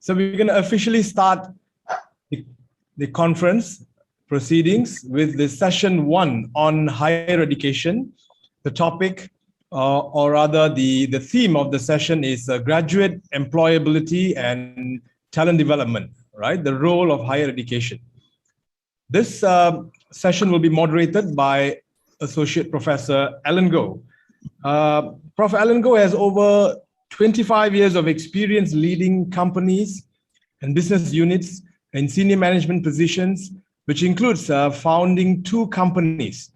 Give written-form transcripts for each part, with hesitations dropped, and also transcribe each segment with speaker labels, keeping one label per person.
Speaker 1: So we're going to officially start the conference proceedings with the session 1 on higher education. The topic, or rather the theme of the session is graduate employability and talent development, right? The role of higher education. This session will be moderated by Associate Professor Alan Goh. Prof. Alan Goh has over 25 years of experience leading companies and business units in senior management positions, which includes founding 2 companies.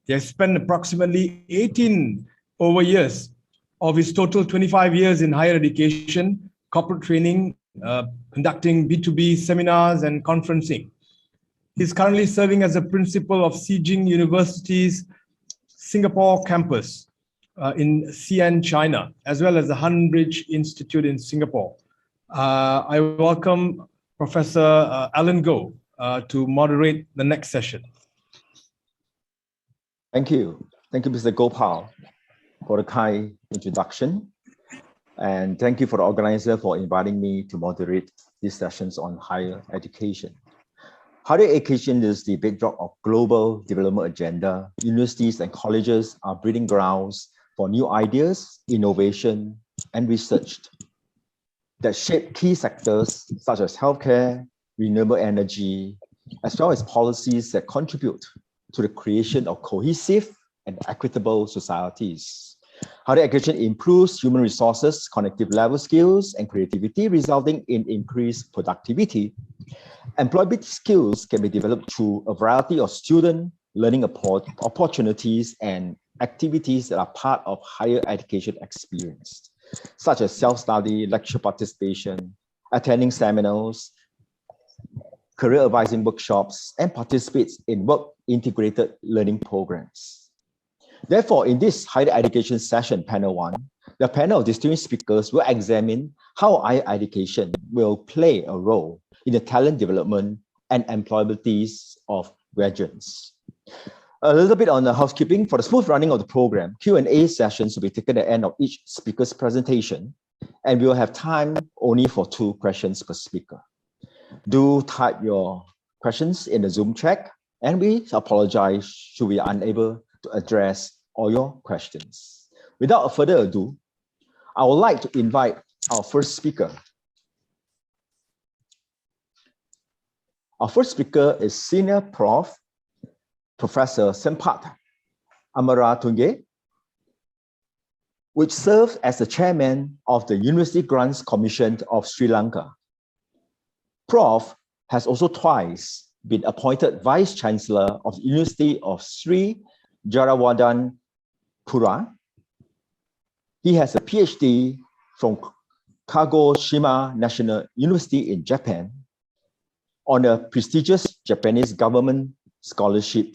Speaker 1: He has spent approximately 18 over years of his total 25 years in higher education, corporate training, conducting B2B seminars and conferencing. He's currently serving as a principal of Xijing University's Singapore campus in Xi'an, China, as well as the Hunbridge Institute in Singapore. I welcome Professor Alan Goh to moderate the next session.
Speaker 2: Thank you. Thank you, Mr. Gopal, for the kind introduction. And thank you for the organizer for inviting me to moderate these sessions on higher education. Higher education is the bedrock of global development agenda. Universities and colleges are breeding grounds for new ideas, innovation, and research that shape key sectors such as healthcare, renewable energy, as well as policies that contribute to the creation of cohesive and equitable societies. Higher education improves human resources, cognitive level skills, and creativity, resulting in increased productivity. Employability skills can be developed through a variety of student learning opportunities and activities that are part of higher education experience, such as self-study, lecture participation, attending seminars, career advising workshops, and participates in work-integrated learning programs. Therefore, in this higher education session, panel 1, the panel of distinguished speakers will examine how higher education will play a role in the talent development and employability of graduates. A little bit on the housekeeping. For the smooth running of the program, Q&A sessions will be taken at the end of each speaker's presentation, and we will have time only for 2 questions per speaker. Do type your questions in the Zoom chat, and we apologize should we be unable to address all your questions. Without further ado, I would like to invite our first speaker. Our first speaker is Senior Professor Sampath Amaratunge, which serves as the chairman of the University Grants Commission of Sri Lanka. Prof has also twice been appointed Vice Chancellor of the University of Sri Jayawardenepura. He has a PhD from Kagoshima National University in Japan on a prestigious Japanese government scholarship.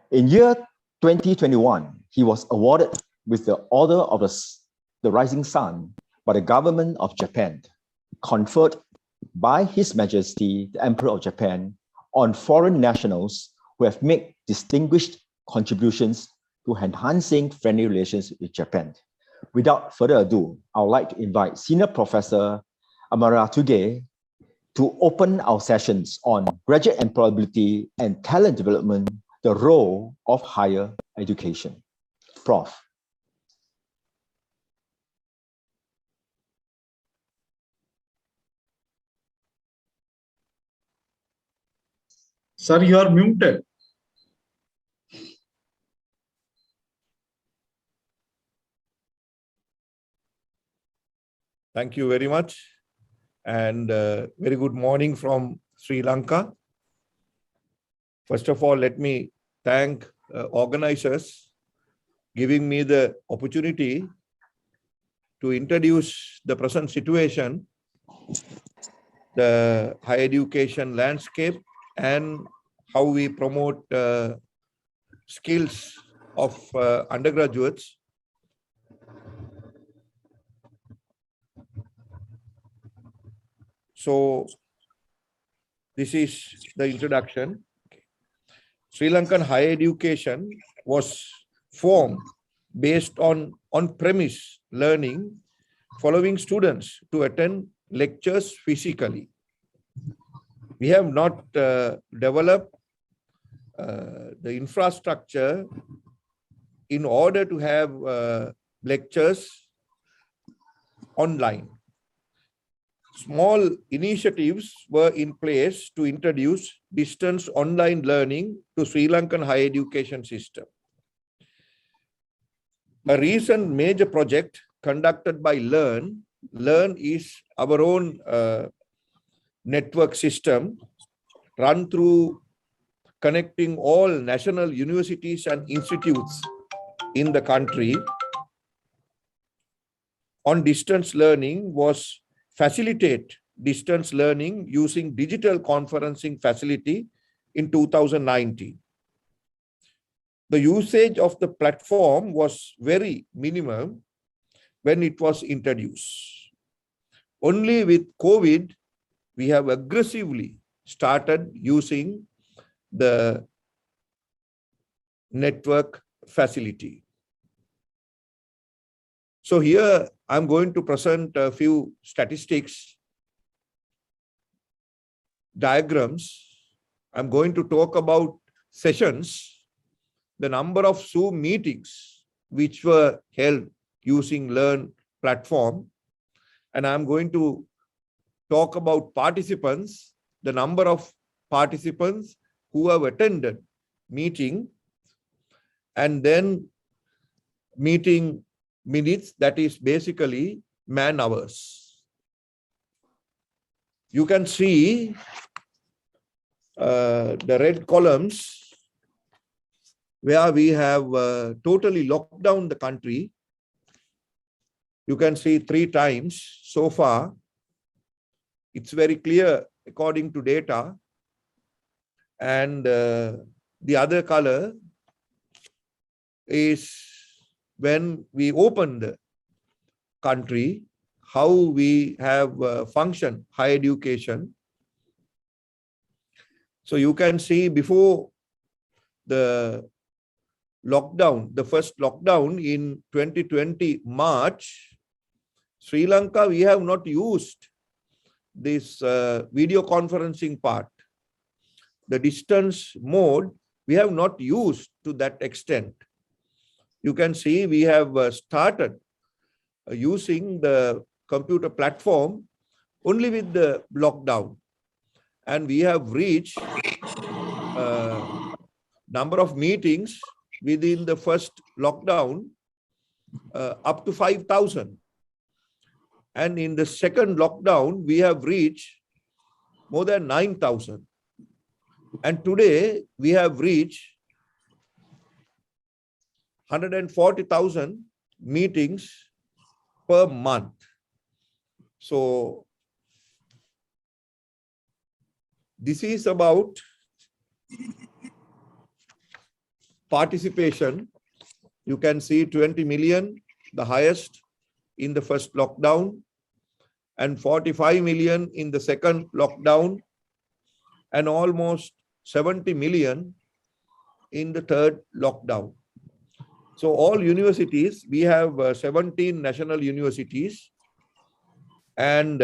Speaker 2: In year 2021, he was awarded with the Order of the Rising Sun by the government of Japan, conferred by His Majesty the Emperor of Japan on foreign nationals who have made distinguished contributions to enhancing friendly relations with Japan. Without further ado, I would like to invite Senior Professor Amaratunge to open our sessions on graduate employability and talent development, the role of higher education. Prof.
Speaker 3: Sir, you are muted.
Speaker 4: Thank you very much. And very good morning from Sri Lanka. First of all, let me thank organizers giving me the opportunity to introduce the present situation, the higher education landscape, and how we promote skills of undergraduates. So this is the introduction. Sri Lankan higher education was formed based on on-premise learning, following students to attend lectures physically. We have not developed the infrastructure in order to have lectures online. Small initiatives were in place to introduce distance online learning to Sri Lankan higher education system. A recent major project conducted by Learn is our own network system run through connecting all national universities and institutes in the country on distance learning was facilitate distance learning using digital conferencing facility in 2019. The usage of the platform was very minimum when it was introduced. Only with COVID, we have aggressively started using the network facility. So here I'm going to present a few statistics, diagrams. I'm going to talk about sessions, the number of Zoom meetings which were held using Learn platform. And I'm going to talk about participants, the number of participants who have attended meeting, and then meeting minutes, that is basically man hours. You can see the red columns where we have totally locked down the country. You can see 3 times so far. It's very clear according to data. And the other color is when we open the country, how we have functioned higher education. So you can see before the lockdown, the first lockdown in 2020 March, Sri Lanka, we have not used this video conferencing part. The distance mode, we have not used to that extent. You can see we have started using the computer platform only with the lockdown. And we have reached number of meetings within the first lockdown up to 5,000. And in the second lockdown, we have reached more than 9,000. And today we have reached 140,000 meetings per month. So this is about participation. You can see 20 million, the highest in the first lockdown, and 45 million in the second lockdown, and almost 70 million in the third lockdown. So all universities, we have 17 national universities and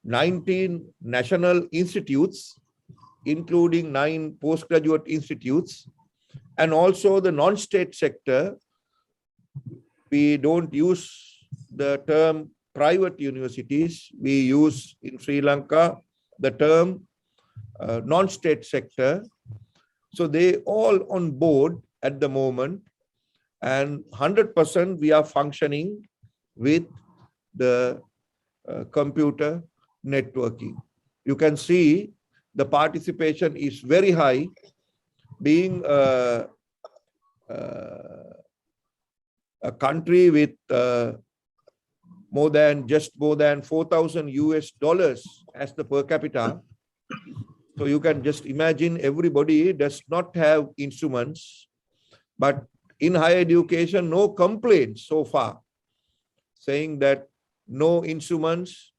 Speaker 4: 19 national institutes, including 9 postgraduate institutes, and also the non-state sector. We don't use the term private universities. We use in Sri Lanka the term non-state sector. So they all on board at the moment, and 100% we are functioning with the computer networking. You can see the participation is very high, being a country with more than 4,000 US dollars as the per capita. So you can just imagine everybody does not have instruments, but in higher education, no complaints so far, saying that no instruments,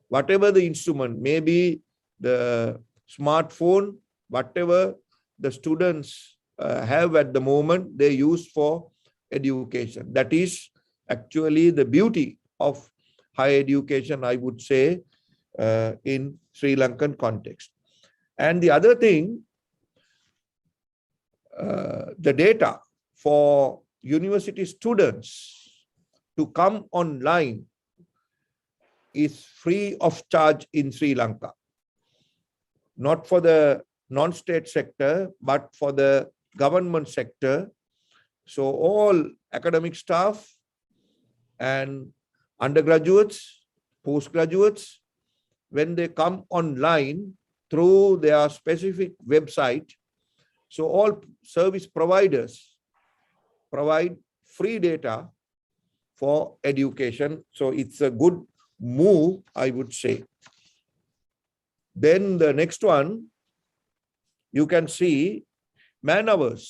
Speaker 4: whatever the instrument, maybe the smartphone, whatever the students have at the moment, they use for education. That is actually the beauty of higher education, I would say, in Sri Lankan context. And the other thing, the data for university students to come online is free of charge in Sri Lanka. Not for the non-state sector, but for the government sector. So all academic staff and undergraduates, postgraduates, when they come online through their specific website, so all service providers provide free data for education. So it's a good move, I would say. Then the next one, you can see man-hours.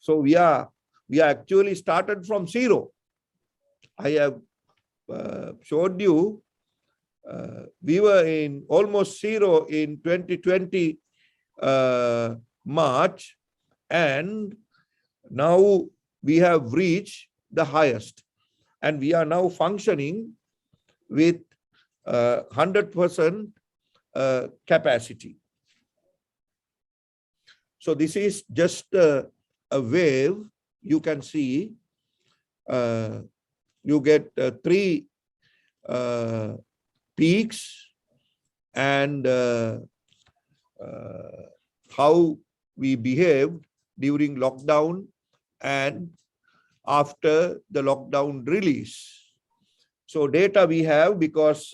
Speaker 4: So we are actually started from zero. I have showed you we were in almost zero in 2020 March, and now we have reached the highest, and we are now functioning with 100% capacity. So this is just a wave. You can see you get 3 peaks, and how we behaved during lockdown and after the lockdown release. So data we have because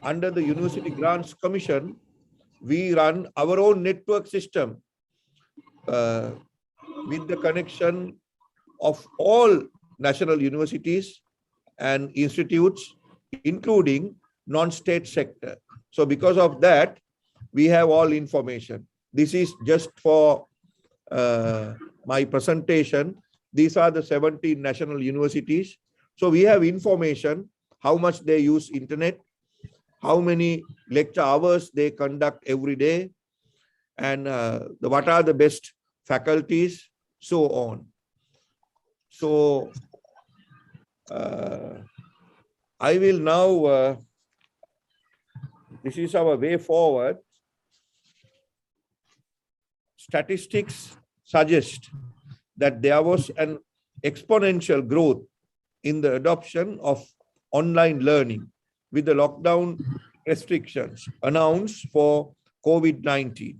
Speaker 4: under the University Grants Commission, we run our own network system with the connection of all national universities and institutes, including non-state sector. So because of that, we have all information. This is just for my presentation. These are the 17 national universities. So we have information, how much they use internet, how many lecture hours they conduct every day, and what are the best faculties, so on. So I will now, this is our way forward. Statistics suggest that there was an exponential growth in the adoption of online learning with the lockdown restrictions announced for COVID-19.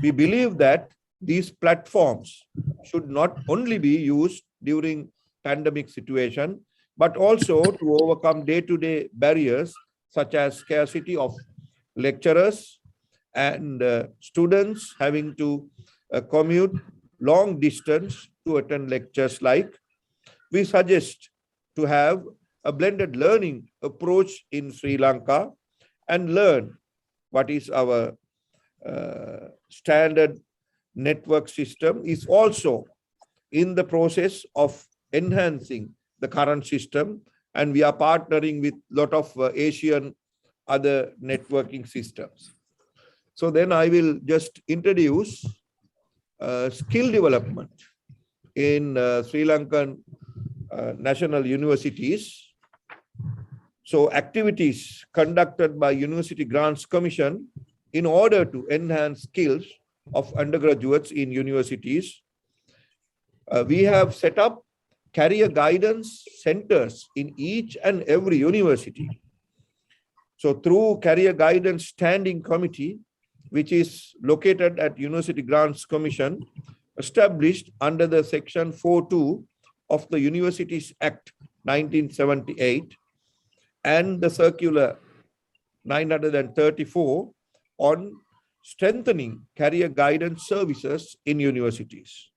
Speaker 4: We believe that these platforms should not only be used during pandemic situation, but also to overcome day-to-day barriers such as scarcity of lecturers and students having to commute long distance to attend lectures. Like, we suggest to have a blended learning approach in Sri Lanka and learn what is our standard network system is also in the process of enhancing the current system, and we are partnering with a lot of Asian other networking systems. So then I will just introduce skill development in Sri Lankan national universities. So activities conducted by University Grants Commission in order to enhance skills of undergraduates in universities. We have set up career guidance centers in each and every university. So through Career Guidance Standing Committee, which is located at University Grants Commission, established under the Section 4.2 of the Universities Act 1978 and the Circular 934 on strengthening career guidance services in universities.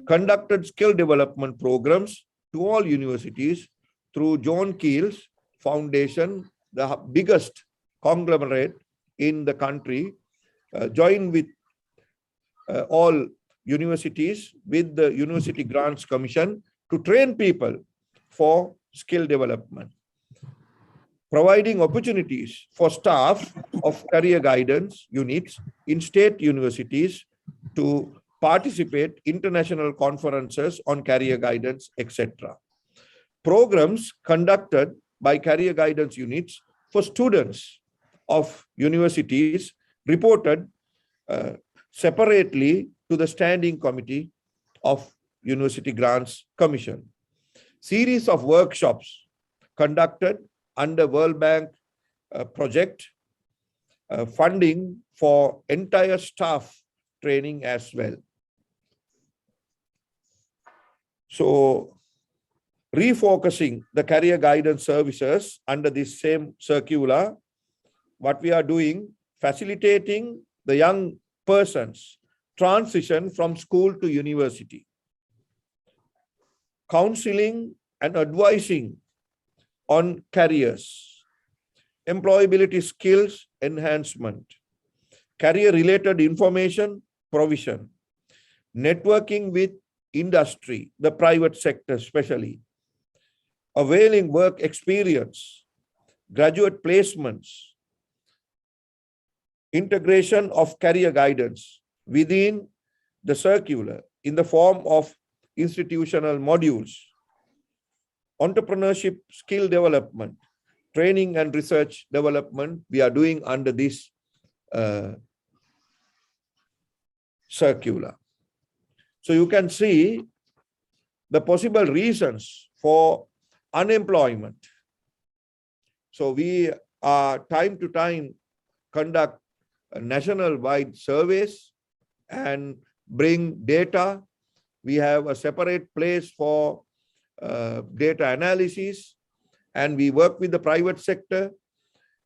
Speaker 4: Conducted skill development programs to all universities through John Keel's Foundation, the biggest conglomerate in the country, joined with all universities with the University Grants Commission to train people for skill development. Providing opportunities for staff of career guidance units in state universities to participate international conferences on career guidance, etc. programs conducted by career guidance units for students of universities reported separately to the Standing Committee of University Grants Commission. Series of workshops conducted under World Bank project, funding for entire staff training as well. So, refocusing the career guidance services under this same circular, what we are doing, facilitating the young persons transition from school to university, counseling and advising on careers, employability skills enhancement, career-related information provision, networking with industry, the private sector especially, availing work experience, graduate placements, integration of career guidance within the circular in the form of institutional modules, entrepreneurship skill development, training and research development we are doing under this circular. So you can see the possible reasons for unemployment. So we are time to time conduct national-wide surveys and bring data. We have a separate place for data analysis, and we work with the private sector,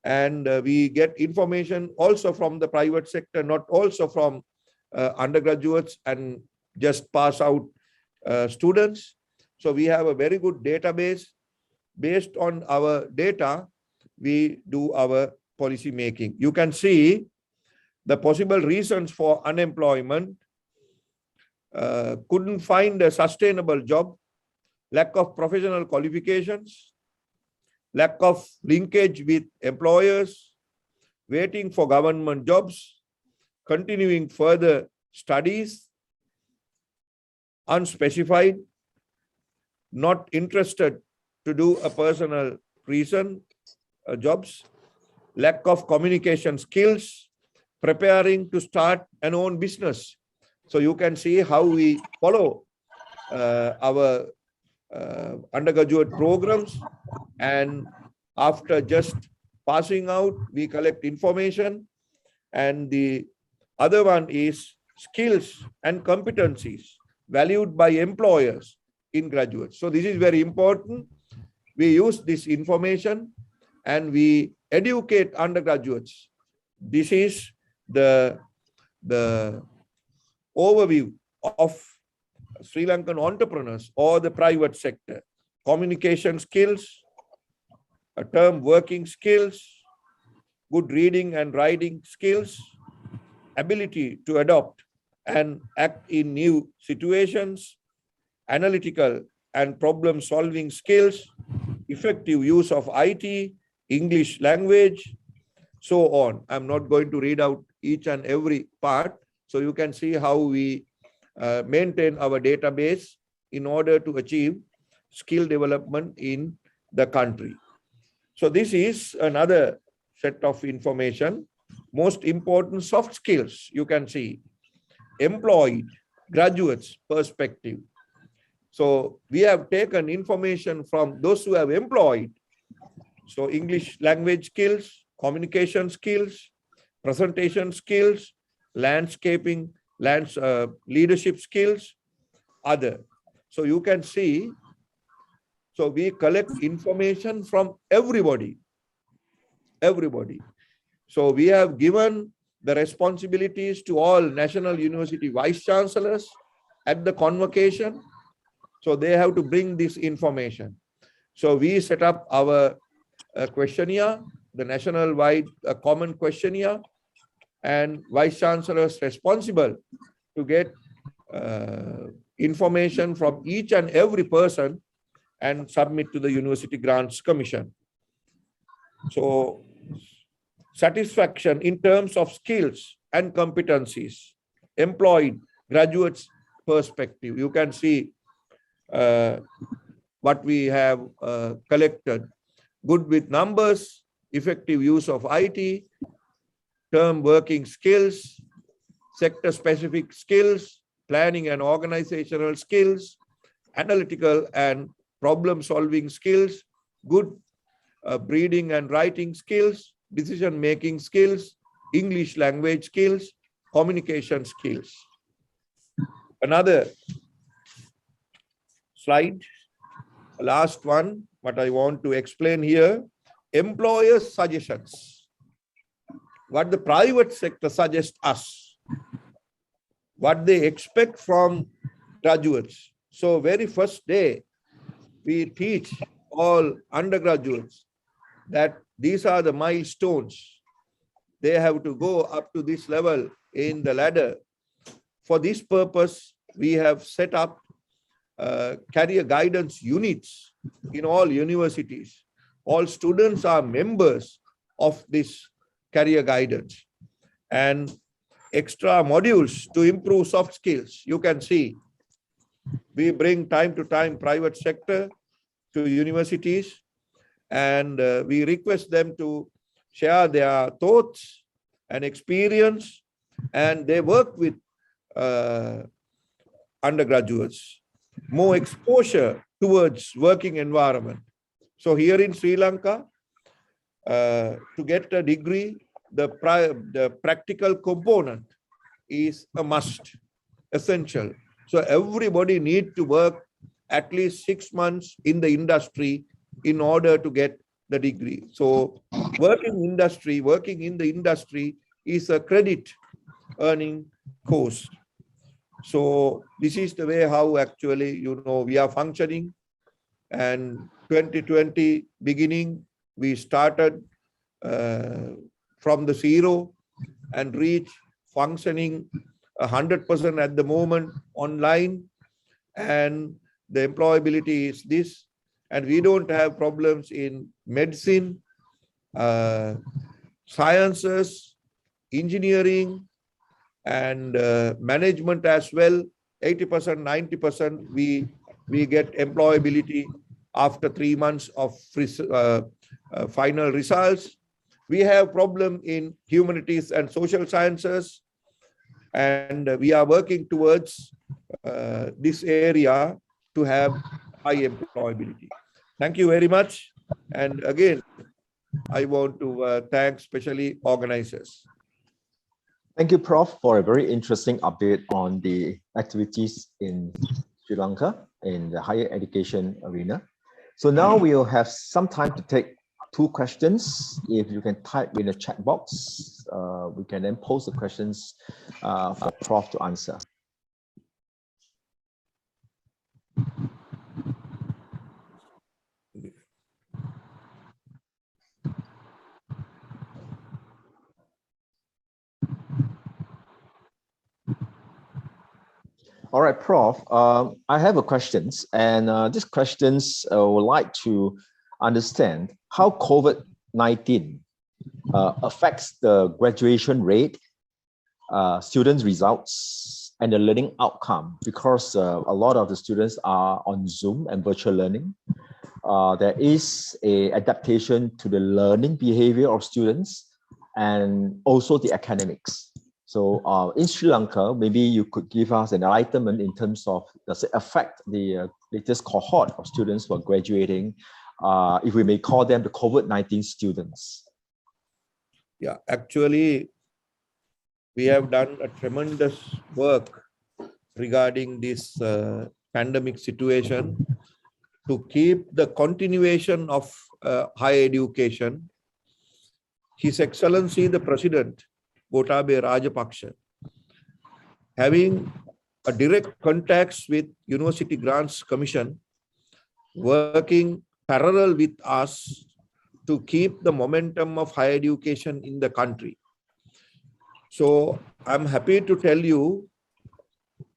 Speaker 4: and we get information also from the private sector, not also from undergraduates and just pass out students. So we have a very good database. Based on our data, we do our policy making. You can see the possible reasons for unemployment: couldn't find a sustainable job, lack of professional qualifications, lack of linkage with employers, waiting for government jobs, continuing further studies, unspecified, not interested to do a personal reason jobs, lack of communication skills, preparing to start an own business. So you can see how we follow our undergraduate programs, and after just passing out, we collect information. And the other one is skills and competencies valued by employers in graduates. So this is very important. We use this information and we educate undergraduates. This is the overview of Sri Lankan entrepreneurs or the private sector. Communication skills, a term working skills, good reading and writing skills, ability to adopt and act in new situations, analytical and problem-solving skills, effective use of IT, English language, so on. I'm not going to read out each and every part. So you can see how we maintain our database in order to achieve skill development in the country. So this is another set of information. Most important soft skills, you can see, employed, graduates perspective. So we have taken information from those who have employed. So English language skills, communication skills, presentation skills, landscaping, leadership skills, other. So you can see, so we collect information from everybody. So we have given the responsibilities to all national university vice chancellors at the convocation. So they have to bring this information. So we set up our questionnaire, the national-wide common questionnaire, and vice chancellors responsible to get information from each and every person and submit to the University Grants Commission. So satisfaction in terms of skills and competencies, employed, graduates perspective. You can see what we have collected. Good with numbers, effective use of IT, term working skills, sector-specific skills, planning and organizational skills, analytical and problem-solving skills, good reading and writing skills, decision-making skills, English language skills, communication skills. Another slide, last one, what I want to explain here, employers' suggestions. What the private sector suggests us, what they expect from graduates. So very first day, we teach all undergraduates that these are the milestones. They have to go up to this level in the ladder. For this purpose, we have set up career guidance units in all universities. All students are members of this career guidance and extra modules to improve soft skills. You can see we bring time to time private sector to universities, and we request them to share their thoughts and experience, and they work with undergraduates. More exposure towards working environment. So here in Sri Lanka, to get a degree, the practical component is a must, essential. So everybody needs to work at least 6 months in the industry in order to get the degree. So working in the industry is a credit earning course. So this is the way how actually, we are functioning. And 2020 beginning, we started from the zero and reach functioning 100% at the moment online. And the employability is this. And we don't have problems in medicine, sciences, engineering, and management as well. 80%, 90% we get employability after 3 months of final results. We have problem in humanities and social sciences, and we are working towards this area to have high employability. Thank you very much. And again, I want to thank especially organizers.
Speaker 2: Thank you, Prof, for a very interesting update on the activities in Sri Lanka in the higher education arena. So now we'll have some time to take 2 questions. If you can type in the chat box, we can then post the questions for Prof to answer. All right, Prof, I have a questions, and these questions would like to understand how COVID-19 affects the graduation rate, students' results, and the learning outcome, because a lot of the students are on Zoom and virtual learning. There is a adaptation to the learning behavior of students and also the academics. So in Sri Lanka, maybe you could give us an enlightenment in terms of, does it affect the latest cohort of students who are graduating, if we may call them the COVID-19 students?
Speaker 4: Yeah, actually, we have done a tremendous work regarding this pandemic situation to keep the continuation of higher education. His Excellency, the President, Gotabaya Rajapaksa, having a direct contacts with University Grants Commission, working parallel with us to keep the momentum of higher education in the country. So I'm happy to tell you,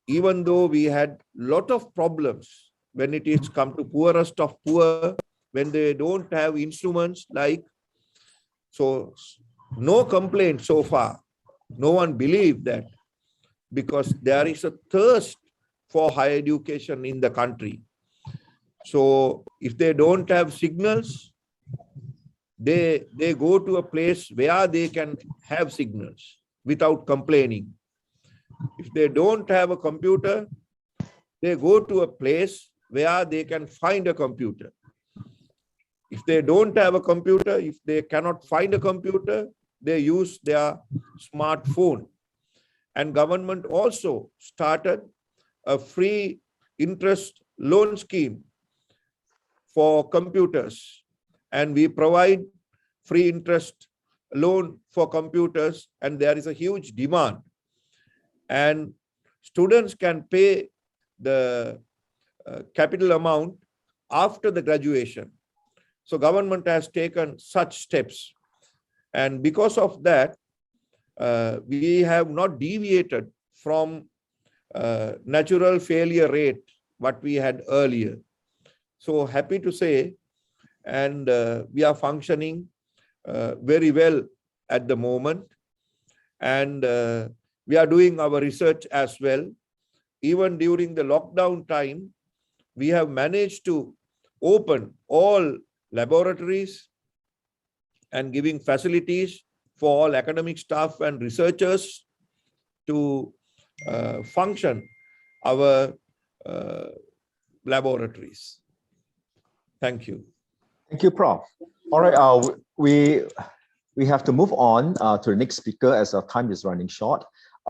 Speaker 4: even though we had a lot of problems when it is come to poorest of poor, when they don't have instruments like, so no complaint so far. No one believed that, because there is a thirst for higher education in the country. So if they don't have signals, they go to a place where they can have signals without complaining. If they don't have a computer, they go to a place where they can find a computer. If they don't have a computer, if they cannot find a computer, they use their smartphone. And government also started a free interest loan scheme for computers. And we provide free interest loan for computers, and there is a huge demand. And students can pay the capital amount after the graduation. So government has taken such steps. And because of that, we have not deviated from natural failure rate, what we had earlier. So happy to say, and we are functioning very well at the moment. And we are doing our research as well. Even during the lockdown time, we have managed to open all laboratories and giving facilities for all academic staff and researchers to function our laboratories. Thank you.
Speaker 2: Thank you, Prof. All right, we have to move on to the next speaker as our time is running short.